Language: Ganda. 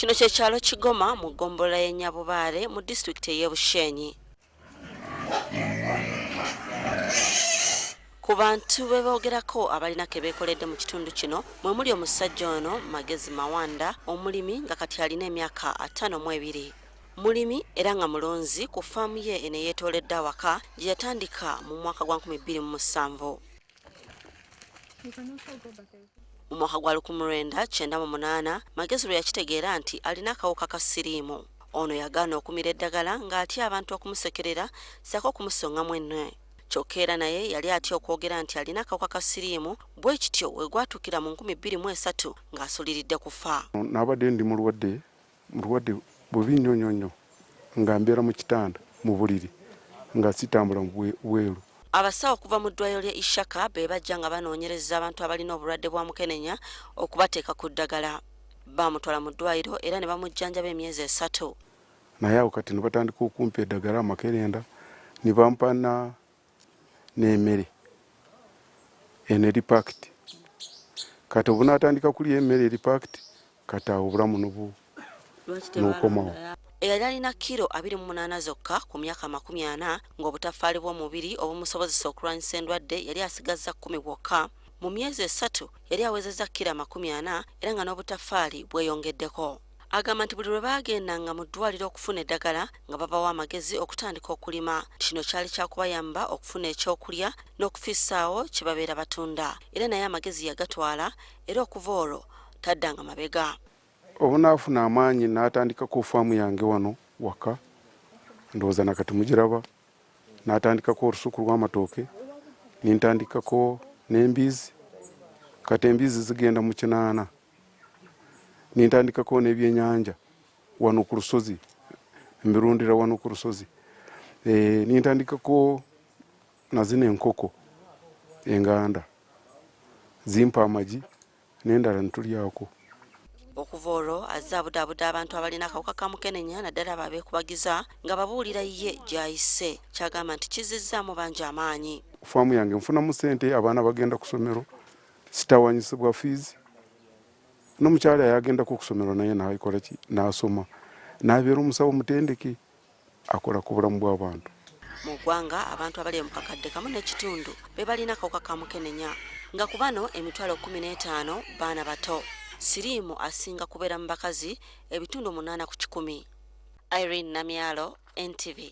Kino kyalo Kigoma mu ggombolola y'e Nyabubaale mu disitulikiti ey'e Bushenyi. Ku bantu be boogerako abalina ke beekoledde mu kitundu kino mwe muli omusajja ono Magezi Mawanda, omulimi nga kati alina emyaka 52. Mulimi era nga mulonzi ku faamu ye eno eyeetoledde awaka gye yatandika mu mwaka gwa 2007. Mu mwaka gwa 1998 Magezi lwe yakitegeera nti alina akawuka ka siriimu. Ono yagaana okumira eddagala ng'atya abantu okumusekerera ssaako okumusongamu ennwe. Kyokka era naye yali atya okwogera nti alina akawuka ka siriimu, bwe kityo we gwatuukira mu 2003 ng'asuliridde kufa. Nabadde ndi mulwadde bubi nnyo nga mbeera mu kitanda mu buliri nga sitambula mu bweru. Abasawo okuva mu ddwaliro lya Ishaka be bajja nga banoonyereza abantu abalina obulwadde bwa mukenenya okubateeka ku ddagala. Bamutwala mu ddwaliro era ne bamujjanjaba emyezi 3. Naye awo kati ne batandika okumpa eddagala amakerenda ne bampa n'emmere eno eri pakiti. Kati obu n'atandika kulya emmere eri pakiti kati awo obulamu n'okomawo. Eyali alina kilo 28 zokka ku myaka 40 ng'obutafaali bw'omubiri obumusobozesa okulwanyisa endwadde yali asigazza 10 bwokka. Mu myezi 3 yali awezezza kilo 40 era nga n'obutafaali bweyongeddeko. Agamba nti buli lwe baagendanga mu ddwaliro okufuna eddagala nga babawa amagezi okutandika okulima. Kino kyali kyakubayamba okufuna ekyokulya n'okufiissaawo kye babeera batunda. Era naye amagezi yagatwala era okuva olwo taddanga mabega. Obu naafuna amaanyi n'atandikako faamu yange wano waka, ndowooza nakati mugiraba, n'atandikako olusuku lw'amatooke, nintandikako n'embizi, kati embizi zigenda mu 8, nintandikako n'ebyennyanja wano ku lusozi, mbirundira wano ku lusozi, nintandikako nazino enkoko enganda zimpa amagi n'endala nitulyako. Okuva olwo azze abudaabuda abantu abalina akawuka ka mukenenya naddala abeekubagiza nga babuulira ye gy'ayise, kyagamba nti kizizzaamu bangi amaanyi. Faamu yange nfunamu ssente, abaana bagenda ku ssomero, sitawanyisibwa fiizi. N'omukyala yagendako ku ssomero naye n'ayikola ki? N'asoma, n'abeera omusawo mutendeke, akola ku bulamu bw'abantu. Mu ggwanga abantu abali mu kakadde kamu n'ekitundu be balina akawuka ka mukenenya, nga ku bano emitwalo 15 baana bato. Siriimu asinga kubeera mu bakazi ebitundu 8 ku 100. Irene Namyalo, NTV.